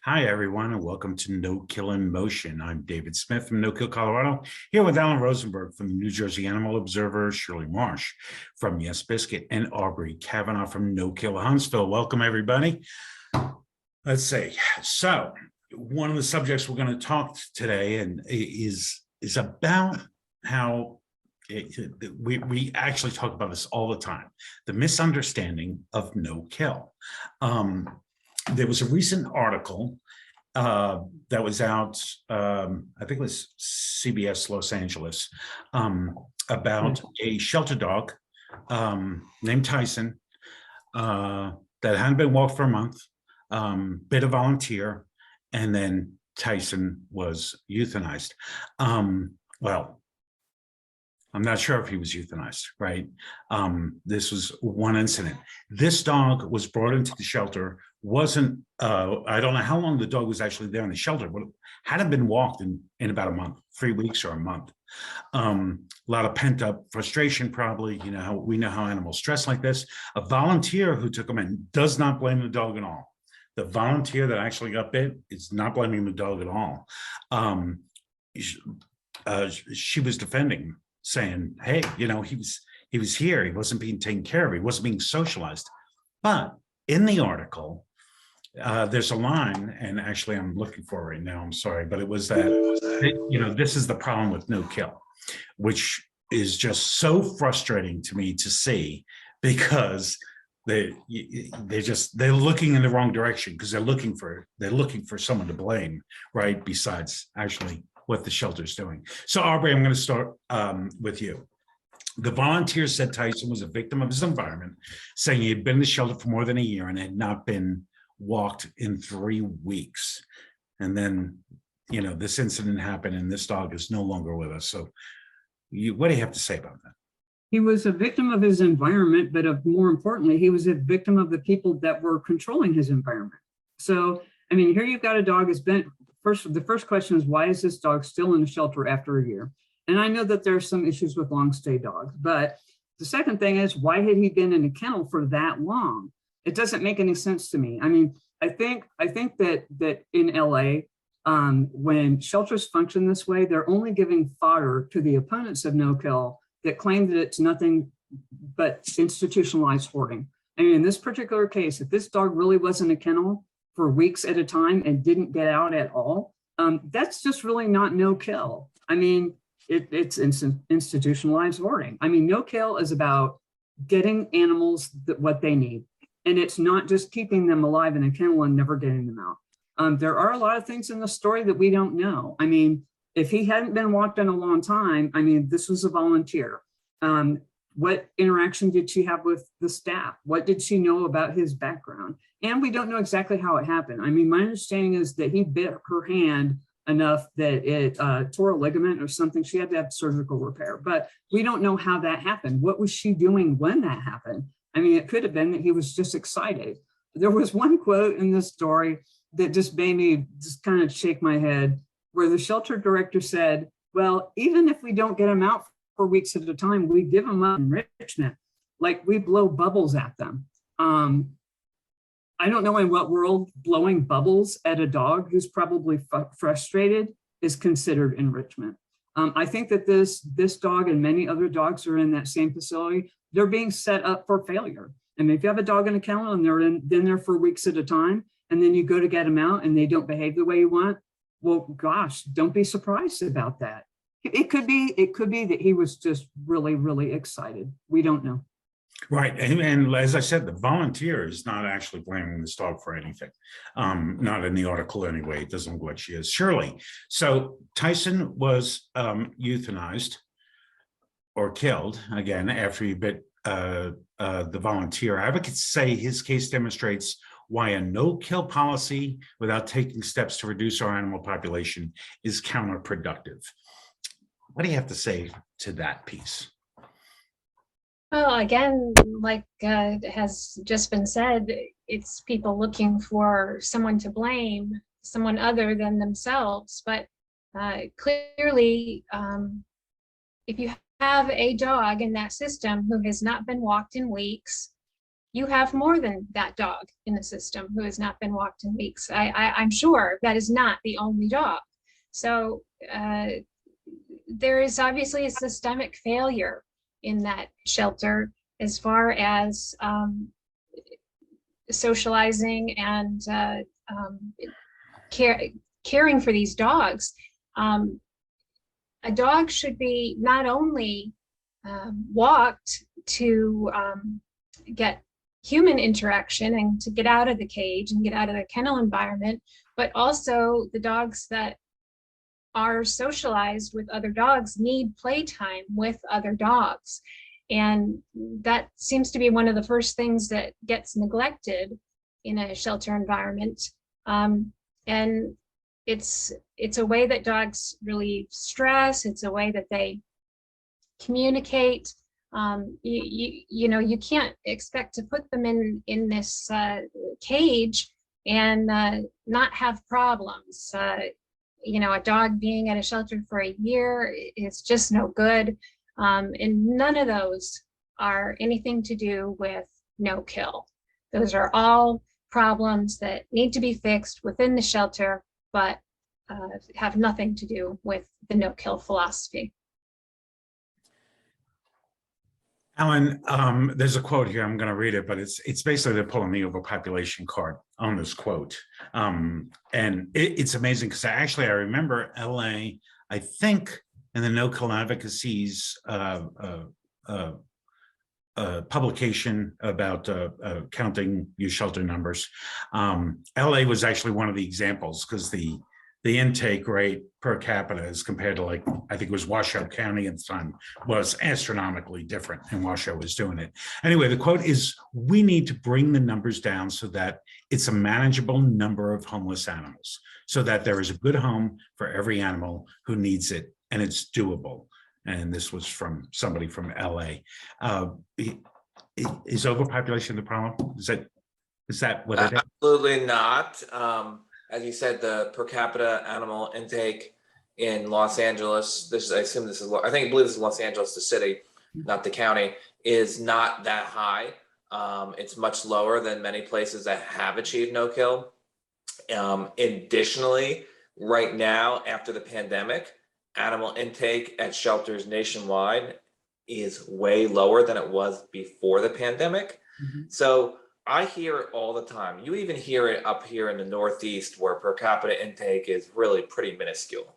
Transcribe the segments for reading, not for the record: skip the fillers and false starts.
Hi, everyone, and welcome to No Kill in Motion. I'm David Smith from No Kill, Colorado, here with Alan Rosenberg from the New Jersey Animal Observer, Shirley Marsh from Yes Biscuit, and Aubrey Kavanaugh from No Kill Huntsville. Welcome, everybody. Let's see. So, one of the subjects we're going to talk today is about how we actually talk about this all the time, the misunderstanding of no kill. There was a recent article that was out, I think it was CBS Los Angeles, about a shelter dog named Tyson that hadn't been walked for a month, bit a volunteer, and then Tyson was euthanized. Well, I'm not sure if he was euthanized, right? This was one incident. This dog was brought into the shelter, I don't know how long the dog was actually there in the shelter, but hadn't been walked in about a month, 3 weeks or a month. A lot of pent up frustration, probably. We know how animals stress like this. A volunteer who took him in does not blame the dog at all. The volunteer that actually got bit is not blaming the dog at all. She was defending him, saying, hey, he was here, he wasn't being taken care of, he wasn't being socialized. But in the article, there's a line, and actually I'm looking for it right now, I'm sorry, but it was that, this is the problem with no kill, which is just so frustrating to me to see, because they're looking in the wrong direction, because they're looking for someone to blame, right, besides actually what the shelter's doing. So Aubrey, I'm going to start with you. The volunteer said Tyson was a victim of his environment, saying he had been in the shelter for more than a year and had not been walked in 3 weeks. And then, this incident happened, and this dog is no longer with us. So what do you have to say about that? He was a victim of his environment, but more importantly, he was a victim of the people that were controlling his environment. So, here you've got a dog that's been, the first question is, why is this dog still in the shelter after a year? And I know that there's some issues with long stay dogs, but the second thing is, why had he been in a kennel for that long? It doesn't make any sense to me. I think that in LA, when shelters function this way, they're only giving fodder to the opponents of no kill that claim that it's nothing but institutionalized hoarding. In this particular case, if this dog really was in a kennel for weeks at a time and didn't get out at all, that's just really not no kill. It's institutionalized hoarding. No kill is about getting animals what they need. And it's not just keeping them alive in a kennel and never getting them out. There are a lot of things in the story that we don't know. If he hadn't been walked in a long time, this was a volunteer. What interaction did she have with the staff? What did she know about his background? And we don't know exactly how it happened. My understanding is that he bit her hand enough that it tore a ligament or something. She had to have surgical repair, but we don't know how that happened. What was she doing when that happened? It could have been that he was just excited. There was one quote in this story that just made me just kind of shake my head, where the shelter director said, well, even if we don't get them out for weeks at a time, we give them up enrichment, like we blow bubbles at them. I don't know in what world blowing bubbles at a dog who's probably frustrated is considered enrichment. I think that this dog and many other dogs are in that same facility. They're being set up for failure. If you have a dog in a kennel and they're in there for weeks at a time, and then you go to get them out and they don't behave the way you want, well, gosh, don't be surprised about that. It could be that he was just really, really excited. We don't know. Right. And as I said, the volunteer is not actually blaming this dog for anything. Not in the article anyway. It doesn't look like she is. Shirley. So Tyson was euthanized or killed, again, after he bit the volunteer. Advocates say his case demonstrates why a no-kill policy without taking steps to reduce our animal population is counterproductive. What do you have to say to that piece? Well, again, like has just been said, it's people looking for someone to blame, someone other than themselves. But clearly, if you have a dog in that system who has not been walked in weeks, you have more than that dog in the system who has not been walked in weeks. I'm sure that is not the only dog. So there is obviously a systemic failure in that shelter as far as socializing and caring for these dogs. A dog should be not only walked to get human interaction and to get out of the cage and get out of the kennel environment, but also the dogs that are socialized with other dogs need playtime with other dogs. And that seems to be one of the first things that gets neglected in a shelter environment. And it's a way that dogs relieve stress. It's a way that they communicate. You know, you can't expect to put them in this cage and not have problems. You know, a dog being at a shelter for a year is just no good. And none of those are anything to do with no kill. Those are all problems that need to be fixed within the shelter, but have nothing to do with the no kill philosophy. Alan, there's a quote here. I'm going to read it, but it's basically they're pulling the overpopulation card on this quote. And it's amazing because I remember LA, I think in the No Kill Advocacy's publication about counting your shelter numbers. LA was actually one of the examples because the intake rate per capita as compared to, like, I think it was Washoe County at the time, was astronomically different, and Washoe was doing it. Anyway, the quote is, we need to bring the numbers down so that it's a manageable number of homeless animals, so that there is a good home for every animal who needs it, and it's doable. And this was from somebody from LA. Is overpopulation the problem? Is that what it is? Absolutely not. As you said, the per capita animal intake in Los Angeles, I believe this is Los Angeles, the city, not the county, is not that high. It's much lower than many places that have achieved no kill. Additionally, right now, after the pandemic, animal intake at shelters nationwide is way lower than it was before the pandemic. Mm-hmm. So I hear it all the time. You even hear it up here in the Northeast, where per capita intake is really pretty minuscule.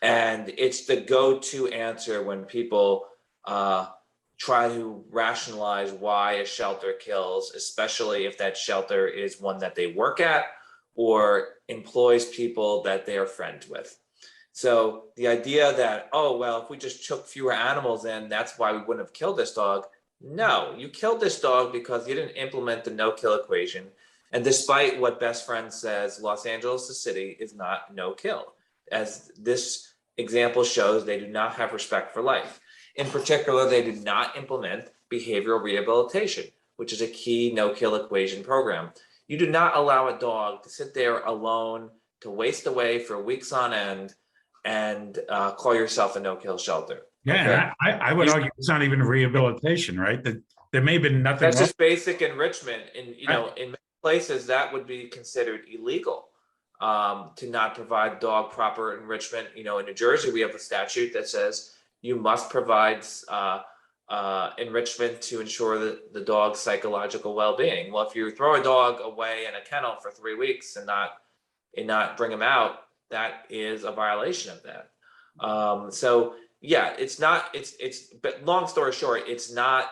And it's the go-to answer when people try to rationalize why a shelter kills, especially if that shelter is one that they work at or employs people that they are friends with. So the idea that, oh, well, if we just took fewer animals in, that's why we wouldn't have killed this dog. No, you killed this dog because you didn't implement the no-kill equation. And despite what Best Friend says, Los Angeles, the city, is not no-kill. As this example shows, they do not have respect for life. In particular, they did not implement behavioral rehabilitation, which is a key no-kill equation program. You do not allow a dog to sit there alone, to waste away for weeks on end, and call yourself a no-kill shelter. Yeah, okay. I would argue it's not even rehabilitation, right? That there may have been nothing. That's just basic enrichment, and in many places that would be considered illegal to not provide dog proper enrichment. In New Jersey, we have a statute that says you must provide enrichment to ensure that the dog's psychological well-being. Well, if you throw a dog away in a kennel for 3 weeks and not bring him out, that is a violation of that. So yeah, but long story short, it's not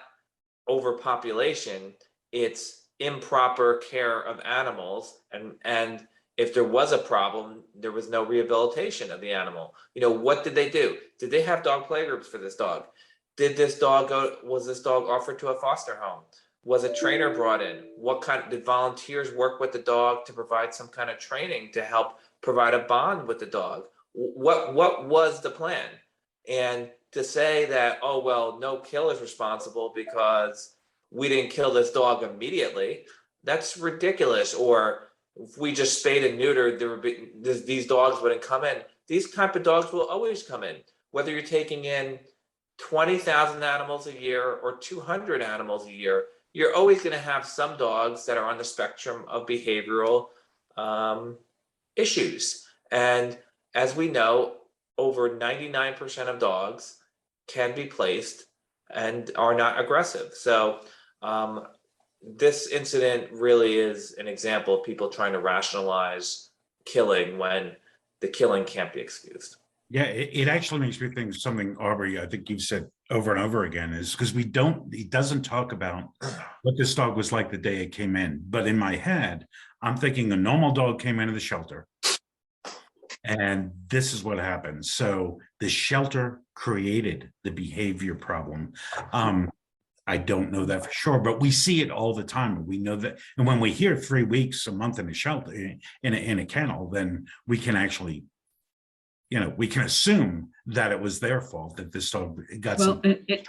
overpopulation, it's improper care of animals. And if there was a problem, there was no rehabilitation of the animal. What did they do? Did they have dog playgroups for this dog? Was this dog offered to a foster home? Was a trainer brought in? Did volunteers work with the dog to provide some kind of training to help provide a bond with the dog? What was the plan? And to say that, oh, well, no kill is responsible because we didn't kill this dog immediately, that's ridiculous. Or if we just spayed and neutered, these dogs wouldn't come in. These type of dogs will always come in, whether you're taking in 20,000 animals a year or 200 animals a year. you're always going to have some dogs that are on the spectrum of behavioral issues. And as we know, over 99% of dogs can be placed and are not aggressive. So this incident really is an example of people trying to rationalize killing when the killing can't be excused. Yeah, it actually makes me think of something, Aubrey, I think you've said over and over again, is because he doesn't talk about what this dog was like the day it came in. But in my head, I'm thinking a normal dog came into the shelter and this is what happened. So the shelter created the behavior problem. I don't know that for sure, but we see it all the time. We know that, and when we hear 3 weeks, a month in a shelter, in a kennel, then we can actually, we can assume that it was their fault that this dog got Well,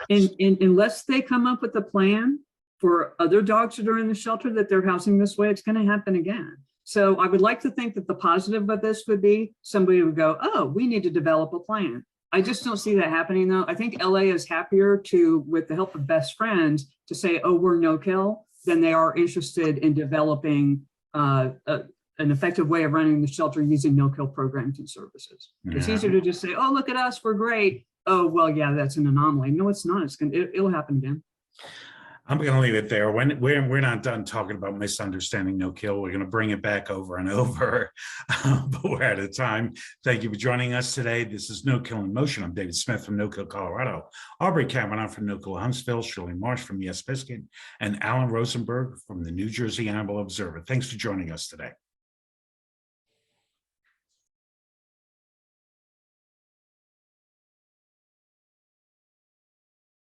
unless they come up with a plan for other dogs that are in the shelter that they're housing this way, it's going to happen again. So I would like to think that the positive of this would be somebody would go, oh, we need to develop a plan. I just don't see that happening, though. I think LA is happier to, with the help of best friends, to say, oh, we're no kill, than they are interested in developing an effective way of running the shelter using no kill programs and services. Yeah. It's easier to just say, oh, look at us, we're great. Oh, well, yeah, that's an anomaly. No, it's not. It'll happen again. I'm going to leave it there. When we're not done talking about misunderstanding no kill, we're going to bring it back over and over, but we're out of time. Thank you for joining us today. This is No Kill in Motion. I'm David Smith from No Kill, Colorado. Aubrey Kavanaugh from No Kill Huntsville, Shirley Marsh from Yes Biscuit, and Alan Rosenberg from the New Jersey Animal Observer. Thanks for joining us today.